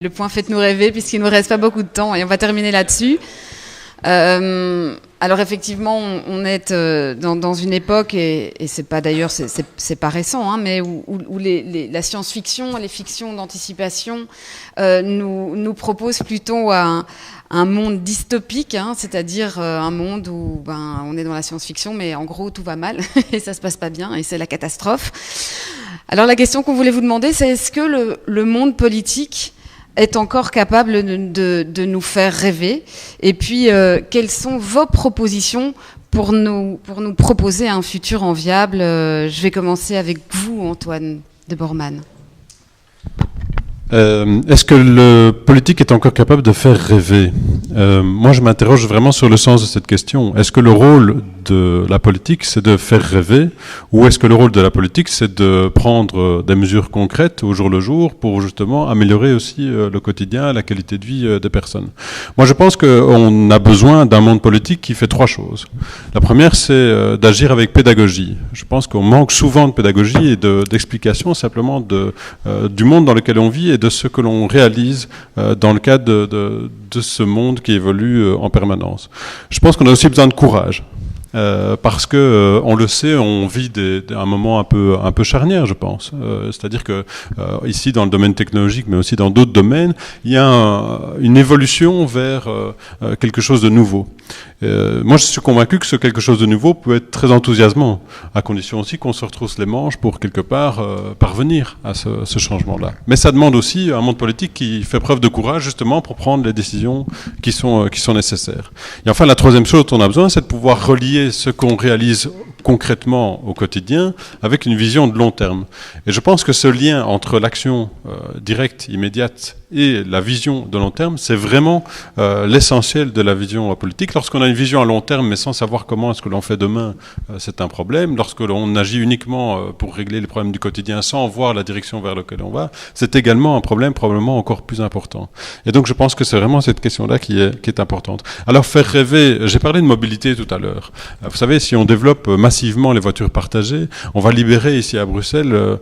Le point faites-nous rêver, puisqu'il ne nous reste pas beaucoup de temps, et on va terminer là-dessus. Alors effectivement, on est dans une époque, et c'est pas d'ailleurs, c'est pas récent, hein, mais où la science-fiction, les fictions d'anticipation nous proposent plutôt un monde dystopique, hein, c'est-à-dire un monde où on est dans la science-fiction, mais en gros tout va mal et ça se passe pas bien et c'est la catastrophe. Alors la question qu'on voulait vous demander, c'est est-ce que le monde politique est encore capable de nous faire rêver? Et puis, quelles sont vos propositions pour nous proposer un futur enviable? Je vais commencer avec vous, Antoine de Bormann. Est-ce que le politique est encore capable de faire rêver? Moi, je m'interroge vraiment sur le sens de cette question. Est-ce que le rôle de la politique, c'est de faire rêver, ou est-ce que le rôle de la politique, c'est de prendre des mesures concrètes au jour le jour pour justement améliorer aussi le quotidien, la qualité de vie des personnes? Moi, je pense qu'on a besoin d'un monde politique qui fait trois choses. La première, c'est d'agir avec pédagogie. Je pense qu'on manque souvent de pédagogie et d'explication simplement du monde dans lequel on vit et de ce que l'on réalise dans le cadre de ce monde qui évolue en permanence. Je pense qu'on a aussi besoin de courage. Parce que on le sait, on vit un moment un peu charnière, je pense. C'est-à-dire que ici, dans le domaine technologique, mais aussi dans d'autres domaines, il y a une évolution vers quelque chose de nouveau. Moi, je suis convaincu que ce quelque chose de nouveau peut être très enthousiasmant, à condition aussi qu'on se retrousse les manches pour quelque part parvenir à ce changement-là. Mais ça demande aussi un monde politique qui fait preuve de courage, justement, pour prendre les décisions qui sont nécessaires. Et enfin, la troisième chose dont on a besoin, c'est de pouvoir relier ce qu'on réalise concrètement au quotidien avec une vision de long terme. Et je pense que ce lien entre l'action directe, immédiate, et la vision de long terme, c'est vraiment l'essentiel de la vision politique. Lorsqu'on a une vision à long terme, mais sans savoir comment est-ce que l'on fait demain, c'est un problème. Lorsque l'on agit uniquement pour régler les problèmes du quotidien sans voir la direction vers laquelle on va, c'est également un problème probablement encore plus important. Et donc je pense que c'est vraiment cette question-là qui est importante. Alors faire rêver, j'ai parlé de mobilité tout à l'heure. Vous savez, si on développe massivement les voitures partagées, on va libérer ici à Bruxelles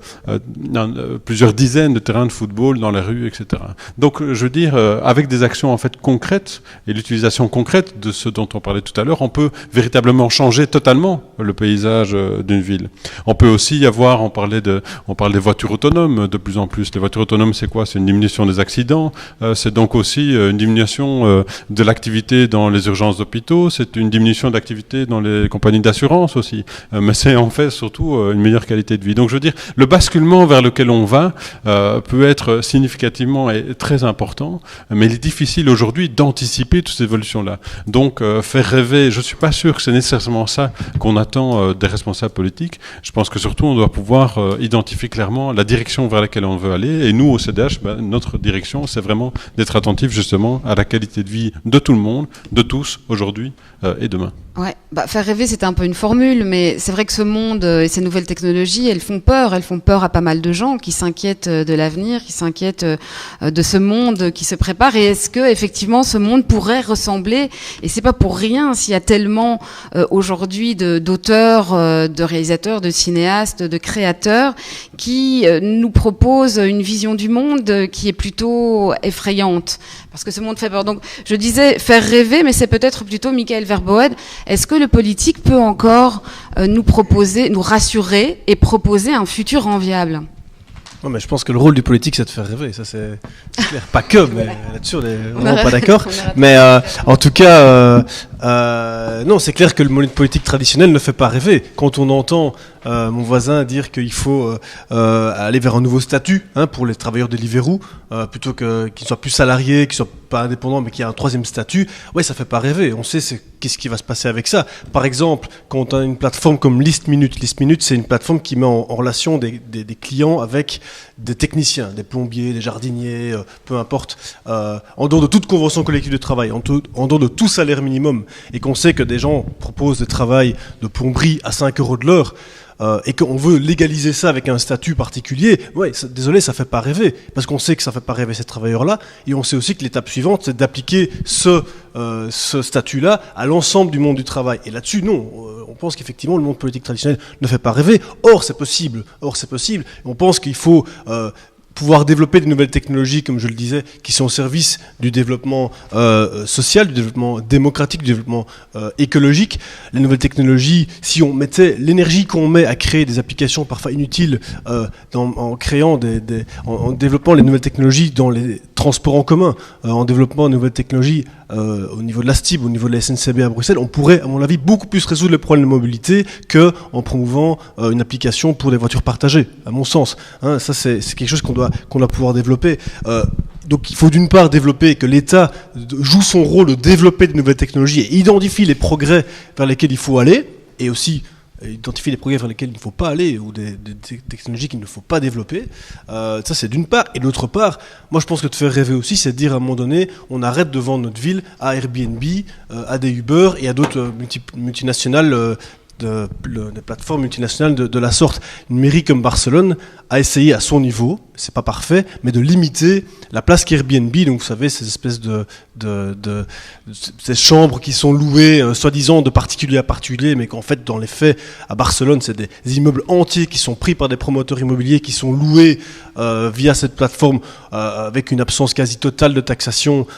plusieurs dizaines de terrains de football dans la rue, etc. Donc, je veux dire, avec des actions en fait concrètes et l'utilisation concrète de ce dont on parlait tout à l'heure, on peut véritablement changer totalement le paysage d'une ville. On peut aussi on parlait des voitures autonomes de plus en plus. Les voitures autonomes, c'est quoi? C'est une diminution des accidents. C'est donc aussi une diminution de l'activité dans les urgences d'hôpitaux. C'est une diminution d'activité dans les compagnies d'assurance aussi. Mais c'est en fait surtout une meilleure qualité de vie. Donc, je veux dire, le basculement vers lequel on va peut être significativement et très important, mais il est difficile aujourd'hui d'anticiper toutes ces évolutions-là. Donc, faire rêver, je ne suis pas sûr que c'est nécessairement ça qu'on attend des responsables politiques. Je pense que surtout, on doit pouvoir identifier clairement la direction vers laquelle on veut aller. Et nous, au CDH, notre direction, c'est vraiment d'être attentif justement à la qualité de vie de tout le monde, de tous, aujourd'hui et demain. Ouais, faire rêver, c'est un peu une formule, mais c'est vrai que ce monde et ces nouvelles technologies, elles font peur à pas mal de gens qui s'inquiètent de l'avenir, qui s'inquiètent de ce monde qui se prépare. Et est-ce que effectivement ce monde pourrait ressembler, et c'est pas pour rien s'il y a tellement aujourd'hui d'auteurs, de réalisateurs, de cinéastes, de créateurs qui nous proposent une vision du monde qui est plutôt effrayante, parce que ce monde fait peur. Donc je disais faire rêver, mais c'est peut-être plutôt Michael Verboed. Est-ce que le politique peut encore nous rassurer et proposer un futur enviable? Non, mais je pense que le rôle du politique, c'est de faire rêver. Ça, c'est clair. Pas que, mais là-dessus, on est vraiment pas d'accord. Mais en tout cas, non, c'est clair que le monde politique traditionnel ne fait pas rêver. Quand on entend mon voisin dire qu'il faut aller vers un nouveau statut pour les travailleurs de Deliveroo, plutôt qu'ils soient plus salariés, qu'ils soient pas indépendants, mais qu'il y a un troisième statut, ouais, ça fait pas rêver. On sait qu'est-ce qui va se passer avec ça. Par exemple, quand on a une plateforme comme List Minute, c'est une plateforme qui met en relation des clients avec des techniciens, des plombiers, des jardiniers, peu importe, en dehors de toute convention collective de travail, en dehors de tout salaire minimum, et qu'on sait que des gens proposent des travails de plomberie à 5 € de l'heure, et qu'on veut légaliser ça avec un statut particulier, ouais, désolé, ça fait pas rêver, parce qu'on sait que ça fait pas rêver ces travailleurs-là, et on sait aussi que l'étape suivante, c'est d'appliquer ce statut-là à l'ensemble du monde du travail. Et là-dessus, non, on pense qu'effectivement, le monde politique traditionnel ne fait pas rêver. Or, c'est possible. On pense qu'il faut pouvoir développer des nouvelles technologies, comme je le disais, qui sont au service du développement social, du développement démocratique, du développement écologique. Les nouvelles technologies, si on mettait l'énergie qu'on met à créer des applications parfois inutiles, en créant en développant les nouvelles technologies dans les transports en commun, en développant de nouvelles technologies au niveau de la STIB, au niveau de la SNCB à Bruxelles, on pourrait, à mon avis, beaucoup plus résoudre les problèmes de mobilité qu'en promouvant une application pour les voitures partagées, à mon sens. Hein, ça, c'est quelque chose qu'on doit pouvoir développer. Donc il faut d'une part développer, que l'État joue son rôle de développer de nouvelles technologies et identifie les progrès vers lesquels il faut aller, et aussi identifier les progrès vers lesquels il ne faut pas aller, ou des technologies qu'il ne faut pas développer. Ça, c'est d'une part. Et d'autre part, moi je pense que de faire rêver aussi, c'est de dire à un moment donné, on arrête de vendre notre ville à Airbnb, à des Uber et à d'autres multinationales, des plateformes multinationales de la sorte. Une mairie comme Barcelone a essayé à son niveau, c'est pas parfait, mais de limiter la place qu'Airbnb, donc vous savez, ces espèces ces chambres qui sont louées, soi-disant de particulier à particulier, mais qu'en fait, dans les faits, à Barcelone, c'est des immeubles entiers qui sont pris par des promoteurs immobiliers, qui sont loués via cette plateforme, avec une absence quasi totale de taxation,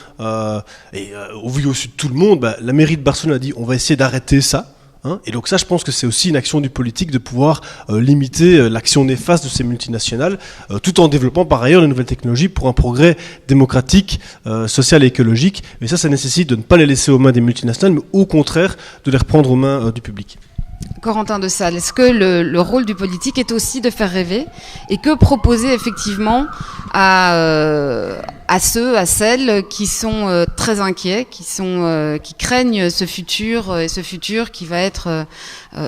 et au vu au-dessus de tout le monde, la mairie de Barcelone a dit, on va essayer d'arrêter ça. Et donc ça, je pense que c'est aussi une action du politique de pouvoir limiter l'action néfaste de ces multinationales, tout en développant par ailleurs les nouvelles technologies pour un progrès démocratique, social et écologique. Mais ça nécessite de ne pas les laisser aux mains des multinationales, mais au contraire de les reprendre aux mains du public. Corentin de Sales, est-ce que le rôle du politique est aussi de faire rêver, et que proposer effectivement à ceux, à celles qui sont très inquiets, qui craignent ce futur, et ce futur qui va être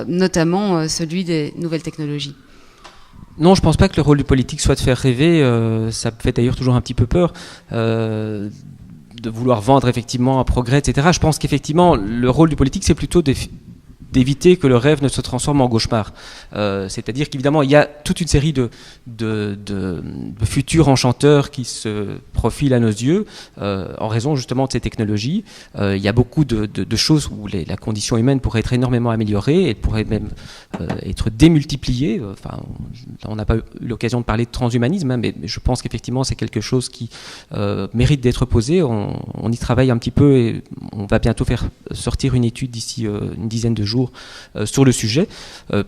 notamment celui des nouvelles technologies? Non, je pense pas que le rôle du politique soit de faire rêver. Ça me fait d'ailleurs toujours un petit peu peur. De vouloir vendre effectivement un progrès, etc. Je pense qu'effectivement, le rôle du politique, c'est plutôt d'éviter que le rêve ne se transforme en cauchemar. C'est-à-dire qu'évidemment, il y a toute une série de futurs enchanteurs qui se profilent à nos yeux en raison justement de ces technologies. Il y a beaucoup de choses où la condition humaine pourrait être énormément améliorée et pourrait même être démultipliée. Enfin, on n'a pas eu l'occasion de parler de transhumanisme, hein, mais je pense qu'effectivement, c'est quelque chose qui mérite d'être posé. On y travaille un petit peu et on va bientôt faire sortir une étude d'ici une dizaine de jours sur le sujet,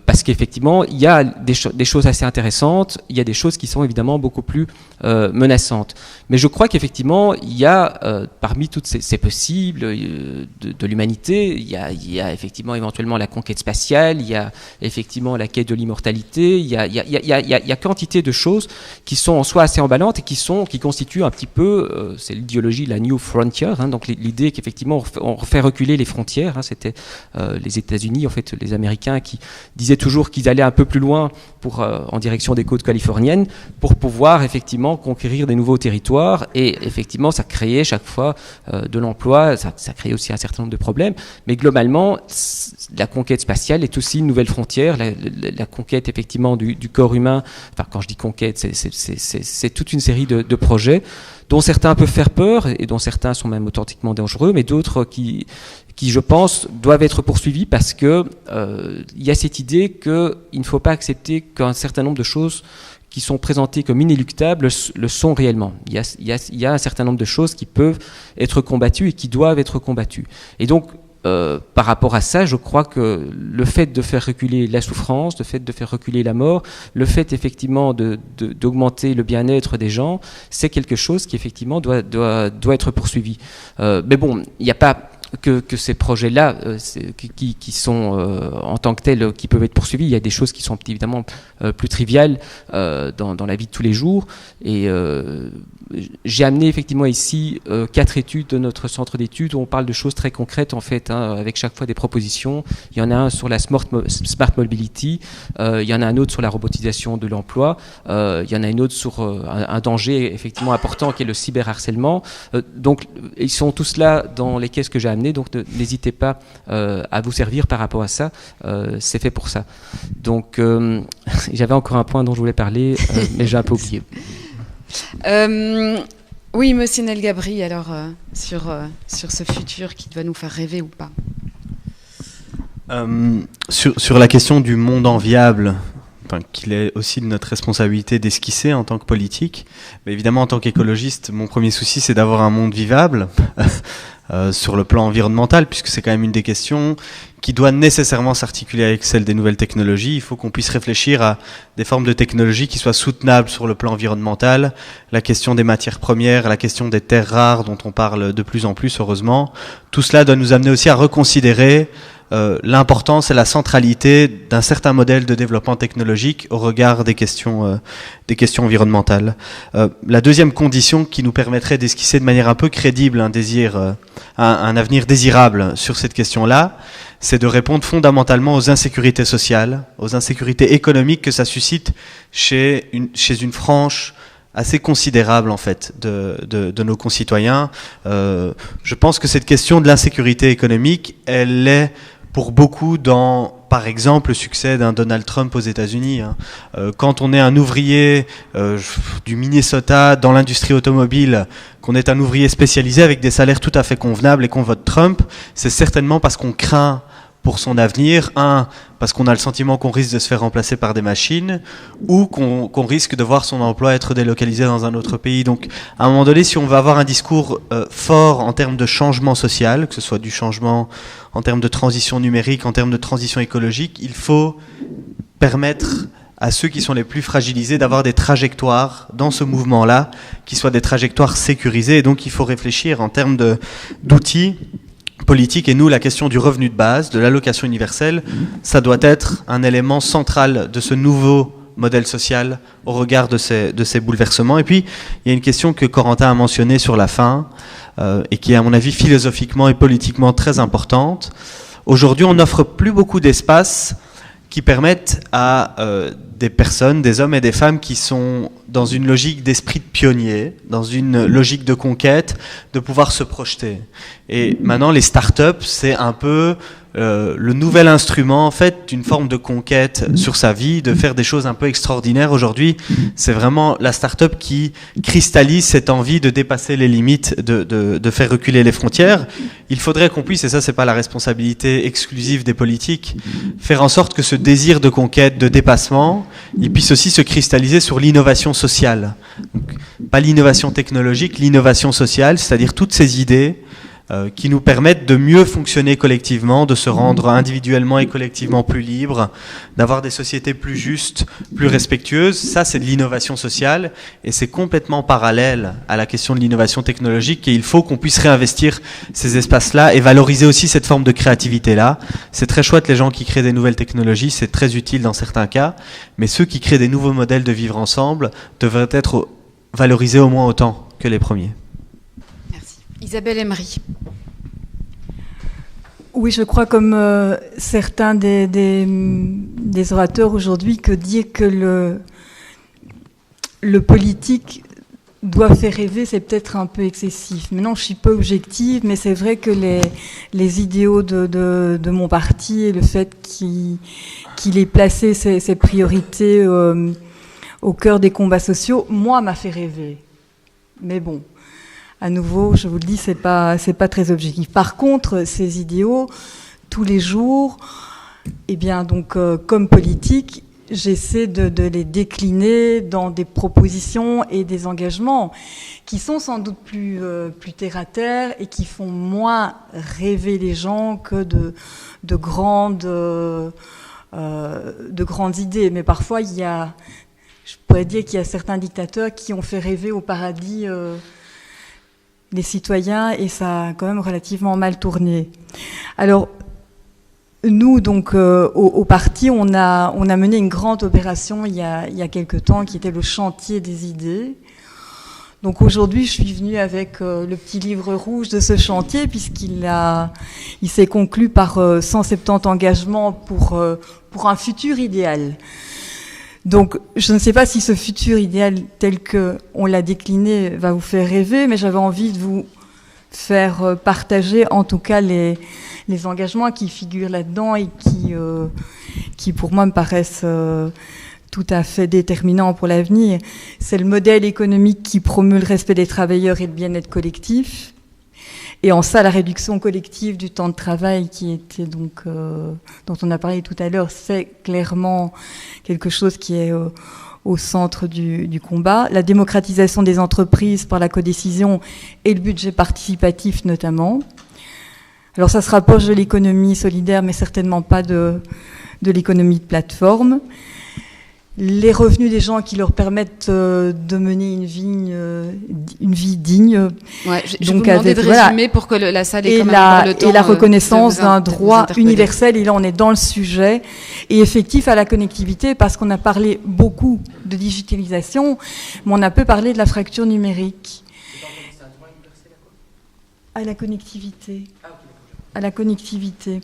parce qu'effectivement il y a des choses assez intéressantes, il y a des choses qui sont évidemment beaucoup plus menaçantes, mais je crois qu'effectivement il y a parmi toutes ces possibles de l'humanité, il y a effectivement éventuellement la conquête spatiale, il y a effectivement la quête de l'immortalité, il y a quantité de choses qui sont en soi assez emballantes et qui constituent un petit peu, c'est l'idéologie, la New Frontier, hein, donc l'idée qu'effectivement on fait reculer les frontières, hein, c'était les États-Unis, en fait, les Américains qui disaient toujours qu'ils allaient un peu plus loin en direction des côtes californiennes pour pouvoir effectivement conquérir des nouveaux territoires, et effectivement ça créait chaque fois de l'emploi, ça créait aussi un certain nombre de problèmes, mais globalement la conquête spatiale est aussi une nouvelle frontière, la conquête effectivement du corps humain. Enfin, quand je dis conquête, c'est toute une série de projets dont certains peuvent faire peur et dont certains sont même authentiquement dangereux, mais d'autres qui je pense doivent être poursuivis, parce que il y a cette idée qu'il ne faut pas accepter qu'un certain nombre de choses qui sont présentées comme inéluctables le sont réellement. Il y a un certain nombre de choses qui peuvent être combattues et qui doivent être combattues. Et donc par rapport à ça, je crois que le fait de faire reculer la souffrance, le fait de faire reculer la mort, le fait effectivement d'augmenter le bien-être des gens, c'est quelque chose qui effectivement doit être poursuivi. Mais bon, il n'y a pas que ces projets-là qui sont en tant que tels qui peuvent être poursuivis. Il y a des choses qui sont évidemment plus triviales dans la vie de tous les jours, et j'ai amené effectivement ici 4 études de notre centre d'études où on parle de choses très concrètes en fait, hein, avec chaque fois des propositions. Il y en a un sur la smart mobility, il y en a un autre sur la robotisation de l'emploi, il y en a une autre sur un danger effectivement important qui est le cyberharcèlement. Donc ils sont tous là dans les caisses que j'ai amenées, donc n'hésitez pas à vous servir par rapport à ça, c'est fait pour ça. Donc j'avais encore un point dont je voulais parler, mais j'ai un peu oublié. Oui, monsieur Nel Gabri, alors sur ce futur qui doit nous faire rêver ou pas. Sur la question du monde enviable qu'il est aussi de notre responsabilité d'esquisser en tant que politique. Mais évidemment, en tant qu'écologiste, mon premier souci, c'est d'avoir un monde vivable sur le plan environnemental, puisque c'est quand même une des questions qui doit nécessairement s'articuler avec celle des nouvelles technologies. Il faut qu'on puisse réfléchir à des formes de technologies qui soient soutenables sur le plan environnemental. La question des matières premières, la question des terres rares dont on parle de plus en plus, heureusement. Tout cela doit nous amener aussi à reconsidérer l'importance et la centralité d'un certain modèle de développement technologique au regard des questions environnementales. La deuxième condition qui nous permettrait d'esquisser de manière un peu crédible un avenir désirable sur cette question-là, c'est de répondre fondamentalement aux insécurités sociales, aux insécurités économiques que ça suscite chez une frange assez considérable en fait de nos concitoyens. Je pense que cette question de l'insécurité économique, elle est pour beaucoup dans, par exemple, le succès d'un Donald Trump aux États-Unis. Quand on est un ouvrier du Minnesota dans l'industrie automobile, qu'on est un ouvrier spécialisé avec des salaires tout à fait convenables et qu'on vote Trump, c'est certainement parce qu'on craint pour son avenir, parce qu'on a le sentiment qu'on risque de se faire remplacer par des machines, ou qu'on risque de voir son emploi être délocalisé dans un autre pays. Donc, à un moment donné, si on veut avoir un discours fort en termes de changement social, que ce soit du changement en termes de transition numérique, en termes de transition écologique, il faut permettre à ceux qui sont les plus fragilisés d'avoir des trajectoires dans ce mouvement-là, qui soient des trajectoires sécurisées. Et donc, il faut réfléchir en termes d'outils politique. Et nous, la question du revenu de base, de l'allocation universelle, ça doit être un élément central de ce nouveau modèle social au regard de ces bouleversements. Et puis, il y a une question que Corentin a mentionnée sur la fin, et qui est, à mon avis, philosophiquement et politiquement très importante. Aujourd'hui, on n'offre plus beaucoup d'espace qui permettent à des personnes, des hommes et des femmes qui sont dans une logique d'esprit de pionnier, dans une logique de conquête, de pouvoir se projeter. Et maintenant, les startups, c'est un peu le nouvel instrument, en fait, d'une forme de conquête sur sa vie, de faire des choses un peu extraordinaires. Aujourd'hui, c'est vraiment la startup qui cristallise cette envie de dépasser les limites, de faire reculer les frontières. Il faudrait qu'on puisse, et ça, c'est pas la responsabilité exclusive des politiques, faire en sorte que ce désir de conquête, de dépassement, il puisse aussi se cristalliser sur l'innovation sociale. Donc, pas l'innovation technologique, l'innovation sociale, c'est-à-dire toutes ces idées qui nous permettent de mieux fonctionner collectivement, de se rendre individuellement et collectivement plus libres, d'avoir des sociétés plus justes, plus respectueuses. Ça, c'est de l'innovation sociale et c'est complètement parallèle à la question de l'innovation technologique et il faut qu'on puisse réinvestir ces espaces-là et valoriser aussi cette forme de créativité-là. C'est très chouette les gens qui créent des nouvelles technologies, c'est très utile dans certains cas, mais ceux qui créent des nouveaux modèles de vivre ensemble devraient être valorisés au moins autant que les premiers. Isabelle Emery. Oui, je crois comme certains des orateurs aujourd'hui que dire que le politique doit faire rêver, c'est peut-être un peu excessif. Maintenant, je suis pas objective, mais c'est vrai que les idéaux de mon parti et le fait qu'il ait placé ses priorités au cœur des combats sociaux, moi, m'a fait rêver. Mais bon. À nouveau, je vous le dis, c'est pas très objectif. Par contre, ces idéaux, tous les jours, eh bien, donc, comme politique, j'essaie de les décliner dans des propositions et des engagements qui sont sans doute plus terre à terre et qui font moins rêver les gens que de grandes idées. Mais parfois, je pourrais dire qu'il y a certains dictateurs qui ont fait rêver au paradis les citoyens, et ça a quand même relativement mal tourné. Alors, nous, donc, au parti, on a mené une grande opération il y a quelque temps, qui était le chantier des idées. Donc aujourd'hui, je suis venue avec le petit livre rouge de ce chantier, puisqu'il s'est conclu par 170 engagements pour un futur idéal. Donc, je ne sais pas si ce futur idéal tel qu'on l'a décliné va vous faire rêver, mais j'avais envie de vous faire partager en tout cas les engagements qui figurent là-dedans et qui pour moi me paraissent tout à fait déterminants pour l'avenir. C'est le modèle économique qui promeut le respect des travailleurs et le bien-être collectif. Et en ça, la réduction collective du temps de travail qui était donc, dont on a parlé tout à l'heure, c'est clairement quelque chose qui est au centre du combat. La démocratisation des entreprises par la codécision et le budget participatif notamment. Alors ça se rapproche de l'économie solidaire, mais certainement pas de l'économie de plateforme. Les revenus des gens qui leur permettent de mener une vie digne. Ouais, je vous demandais de résumer pour que la salle ait quand même le temps. Et la reconnaissance d'un droit universel, et là on est dans le sujet, et effectif à la connectivité, parce qu'on a parlé beaucoup de digitalisation, mais on a peu parlé de la fracture numérique. À la connectivité. À la connectivité.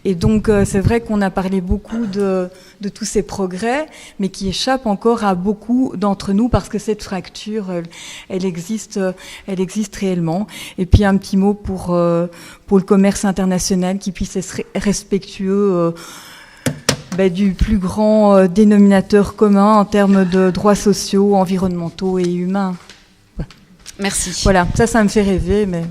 Et donc, c'est vrai qu'on a parlé beaucoup de tous ces progrès, mais qui échappent encore à beaucoup d'entre nous, parce que cette fracture, elle existe réellement. Et puis, un petit mot pour le commerce international, qui puisse être respectueux du plus grand dénominateur commun en termes de droits sociaux, environnementaux et humains. Merci. Voilà, ça me fait rêver, mais...